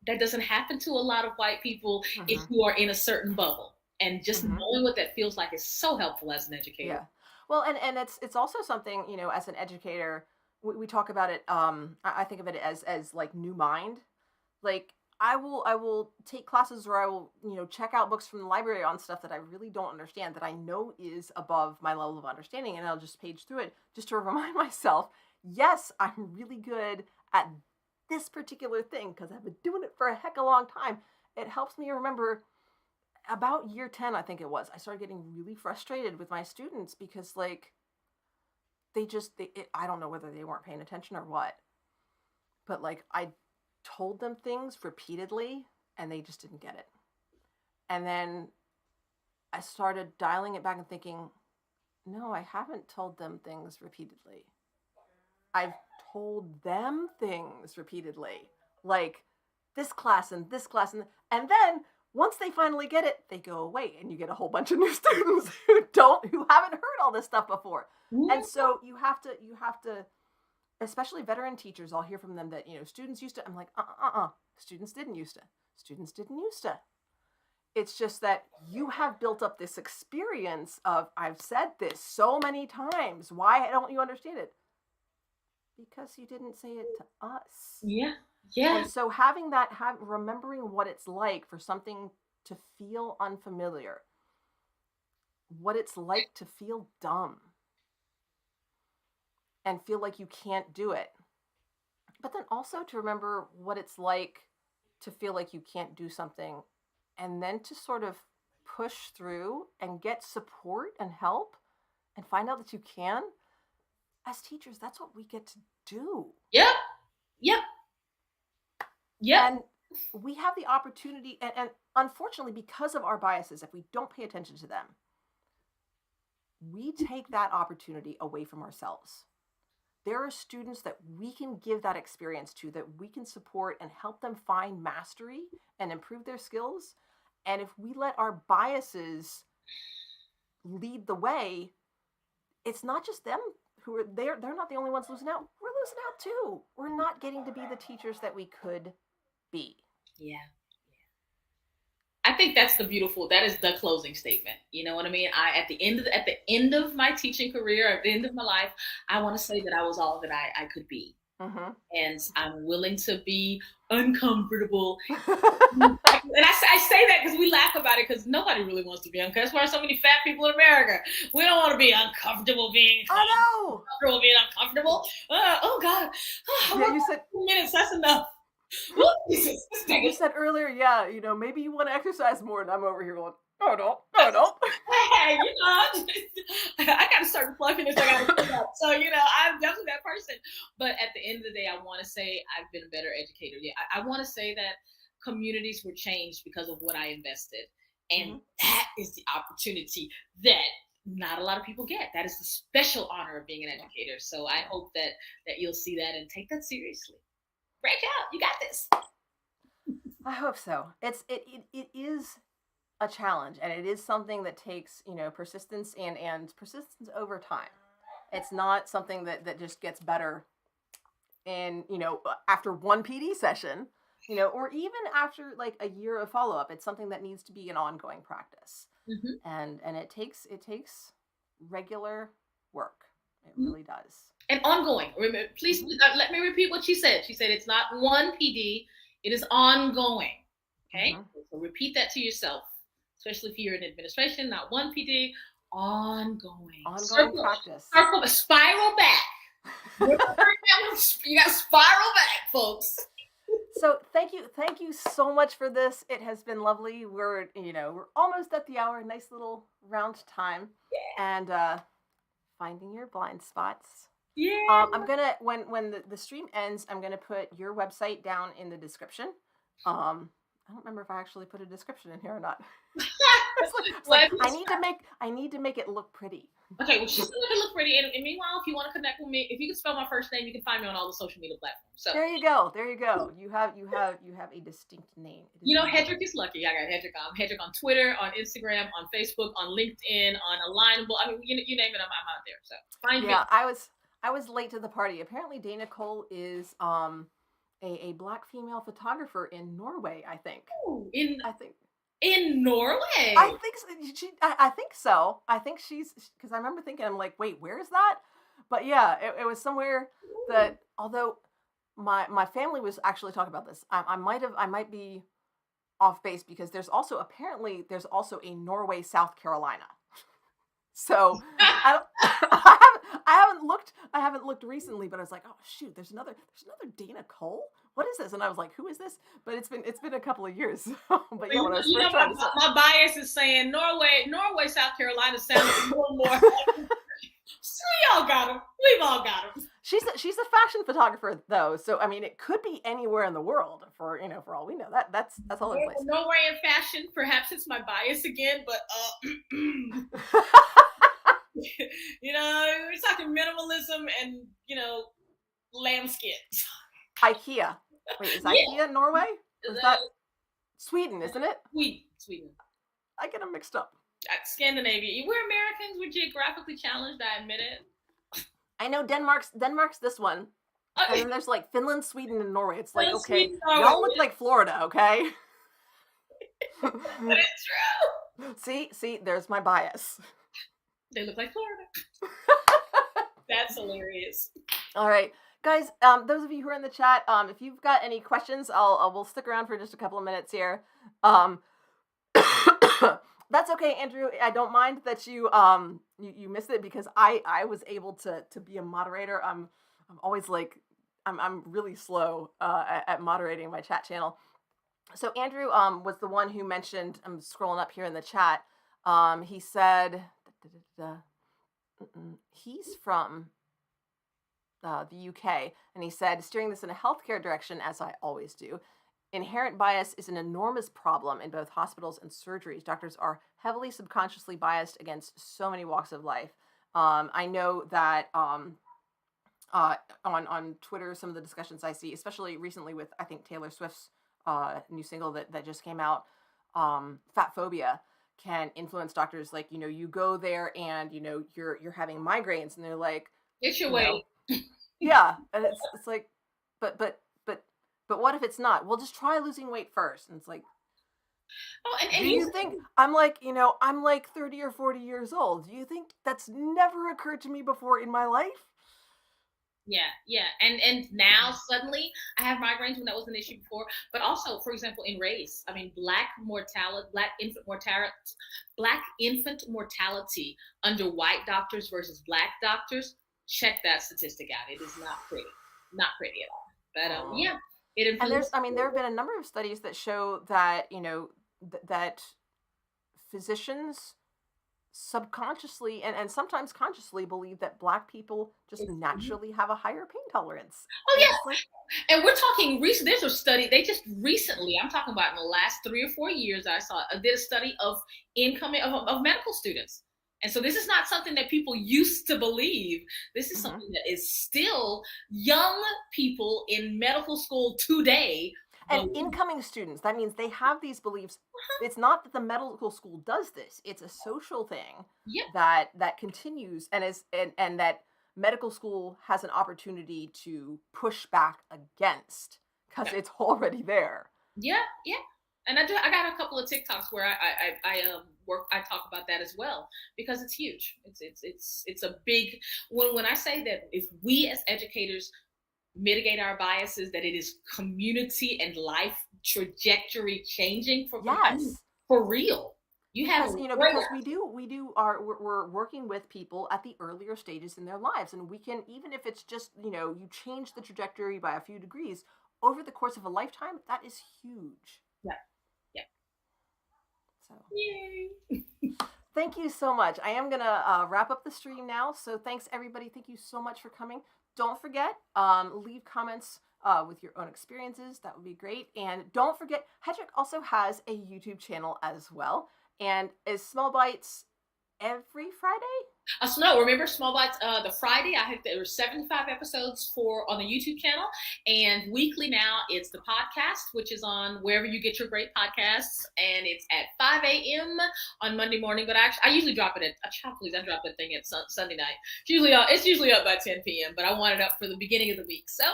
that doesn't happen to a lot of white people if you are in a certain bubble. And just knowing what that feels like is so helpful as an educator. Yeah. Well, and it's also something, as an educator, we talk about it. I think of it as like new mind. Like I will take classes where I will, check out books from the library on stuff that I really don't understand, that I know is above my level of understanding, and I'll just page through it just to remind myself, yes, I'm really good at this particular thing because I've been doing it for a heck of a long time. It helps me remember. About year 10, I think it was, I started getting really frustrated with my students because like I don't know whether they weren't paying attention or what, but like I told them things repeatedly and they just didn't get it. And then I started dialing it back and thinking, no, I haven't told them things repeatedly. I've told them things repeatedly, like this class and and then once they finally get it, they go away and you get a whole bunch of new students who haven't heard all this stuff before. Yeah. And so you have to, especially veteran teachers, I'll hear from them that, students used to, I'm like, students didn't used to. It's just that you have built up this experience of, I've said this so many times. Why don't you understand it? Because you didn't say it to us. Yeah. Yeah. And so remembering what it's like for something to feel unfamiliar, what it's like to feel dumb and feel like you can't do it. But then also to remember what it's like to feel like you can't do something and then to sort of push through and get support and help and find out that you can. As teachers, that's what we get to do. Yep. Yeah. And we have the opportunity, and unfortunately, because of our biases, if we don't pay attention to them, we take that opportunity away from ourselves. There are students that we can give that experience to, that we can support and help them find mastery and improve their skills. And if we let our biases lead the way, it's not just them who are there. They're not the only ones losing out. We're losing out too. We're not getting to be the teachers that we could be. Yeah. I think that is the closing statement. You know what I mean? At the end of my teaching career, at the end of my life, I want to say that I was all that I could be. Mm-hmm. And I'm willing to be uncomfortable. And I say that because we laugh about it, because nobody really wants to be uncomfortable. That's why so many fat people in America. We don't want to be uncomfortable being uncomfortable. Oh God. Yeah, you said 2 minutes, that's enough. You said earlier, maybe you want to exercise more, and I'm over here going, no. Hey, I got to start plugging this. I got to pick up. So, I'm definitely that person. But at the end of the day, I want to say I've been a better educator. Yeah, I want to say that communities were changed because of what I invested. And that is the opportunity that not a lot of people get. That is the special honor of being an educator. So I hope that you'll see that and take that seriously. Break out. You got this. I hope so. It is a challenge, and it is something that takes, persistence and persistence over time. It's not something that just gets better in, after one PD session, or even after like a year of follow-up. It's something that needs to be an ongoing practice. Mm-hmm. And it takes regular work. It really does. And ongoing. Remember, please let me repeat what she said. She said it's not one PD, it is ongoing. Okay? Mm-hmm. So repeat that to yourself, especially if you're in administration. Not one PD, ongoing. Ongoing practice. Spiral back. You got to spiral back, folks. So thank you so much for this. It has been lovely. We're almost at the hour. Nice little round time, and finding your blind spots. Yeah. I'm gonna when the stream ends, I'm gonna put your website down in the description. I don't remember if I actually put a description in here or not. It's like I need to make it look pretty. Okay, well, she's gonna look pretty. And meanwhile, if you want to connect with me, if you can spell my first name, you can find me on all the social media platforms. So There you go. There you go. You have a distinct name. Hedrick is lucky. I got Hedrick. I'm Hedrick on Twitter, on Instagram, on Facebook, on LinkedIn, on Alignable. I mean, you name it, I'm out there. So find me. Yeah, I was late to the party. Apparently, Dana Cole is a black female photographer in Norway. I think. Ooh, I think. In Norway. I think so. I think so. I think she's because I remember thinking, I'm like, wait, where is that? But yeah, it was somewhere that although my family was actually talking about this, I might be off base because there's also a Norway, South Carolina. So I haven't looked recently, but I was like, oh shoot, there's another Dana Cole. What is this? And I was like, who is this? But it's been a couple of years. But yeah, when I was first trying to my bias is saying Norway, South Carolina sounds a little more. So we all got him. We've all got him. She's a fashion photographer though, so I mean, it could be anywhere in the world for all we know. That's all over the place. Norway in fashion. Perhaps it's my bias again, but we're talking minimalism and lambskins. IKEA. Wait, is IKEA Norway? Is that Sweden? Isn't it? Sweden. I get them mixed up. Scandinavia. We're Americans. We're geographically challenged. I admit it. I know Denmark's this one. Okay. And then there's like Finland, Sweden, and Norway. It's like, okay, Sweden, y'all look like Florida, okay? But it's true. See, there's my bias. They look like Florida. That's hilarious. All right, guys. Those of you who are in the chat, if you've got any questions, we'll stick around for just a couple of minutes here. That's okay, Andrew. I don't mind that you missed it because I was able to be a moderator. I'm always like I'm really slow at moderating my chat channel. So Andrew was the one who mentioned. I'm scrolling up here in the chat. He said he's from the UK, and he said steering this in a healthcare direction, as I always do. Inherent bias is an enormous problem in both hospitals and surgeries. Doctors are heavily subconsciously biased against so many walks of life. I know that on Twitter, some of the discussions I see, especially recently with, I think, Taylor Swift's new single that just came out, Fat Phobia, can influence doctors. Like, you go there and, you're having migraines and they're like, it's your way. Yeah. And it's like, but what if it's not? Well, just try losing weight first. And it's like, do you think I'm like 30 or 40 years old? Do you think that's never occurred to me before in my life? Yeah. And now suddenly I have migraines when that was an issue before. But also, for example, in race, I mean, black infant mortality under white doctors versus black doctors. Check that statistic out. It is not pretty at all. But yeah. And there have been a number of studies that show that, that physicians subconsciously and sometimes consciously believe that black people just naturally have a higher pain tolerance. Oh, yeah. And we're talking recent. There's a study they just recently, I'm talking about in the last 3 or 4 years, I did a study of incoming of medical students. And so this is not something that people used to believe. This is something that is still young people in medical school today. And incoming students, that means they have these beliefs. It's not that the medical school does this. It's a social thing that continues and that medical school has an opportunity to push back against because it's already there. Yeah. And I got a couple of TikToks where I talk about that as well because it's huge. It's a big when I say that if we as educators mitigate our biases, that it is community and life trajectory changing for real. You have because we're working with people at the earlier stages in their lives, and we can, even if it's just you change the trajectory by a few degrees, over the course of a lifetime, that is huge. Yeah. Yeah. So. Yay. Thank you so much. I am gonna wrap up the stream now. So thanks everybody. Thank you so much for coming. Don't forget, leave comments with your own experiences. That would be great. And don't forget, Hedreich also has a YouTube channel as well. And is Small Bites every Friday? So no, remember Small Bites, the Friday, there were 75 episodes on the YouTube channel, and weekly now it's the podcast, which is on wherever you get your great podcasts, and it's at 5 a.m. on Monday morning, but I usually drop it at, I drop that thing at Sunday night. It's usually up by 10 p.m., but I want it up for the beginning of the week, so.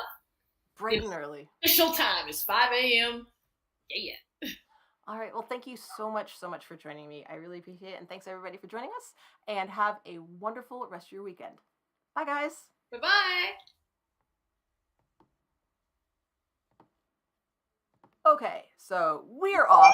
Bright and early. Official time is 5 a.m. Yeah. All right. Well, thank you so much for joining me. I really appreciate it. And thanks everybody for joining us, and have a wonderful rest of your weekend. Bye, guys. Bye-bye. Okay, so we're off.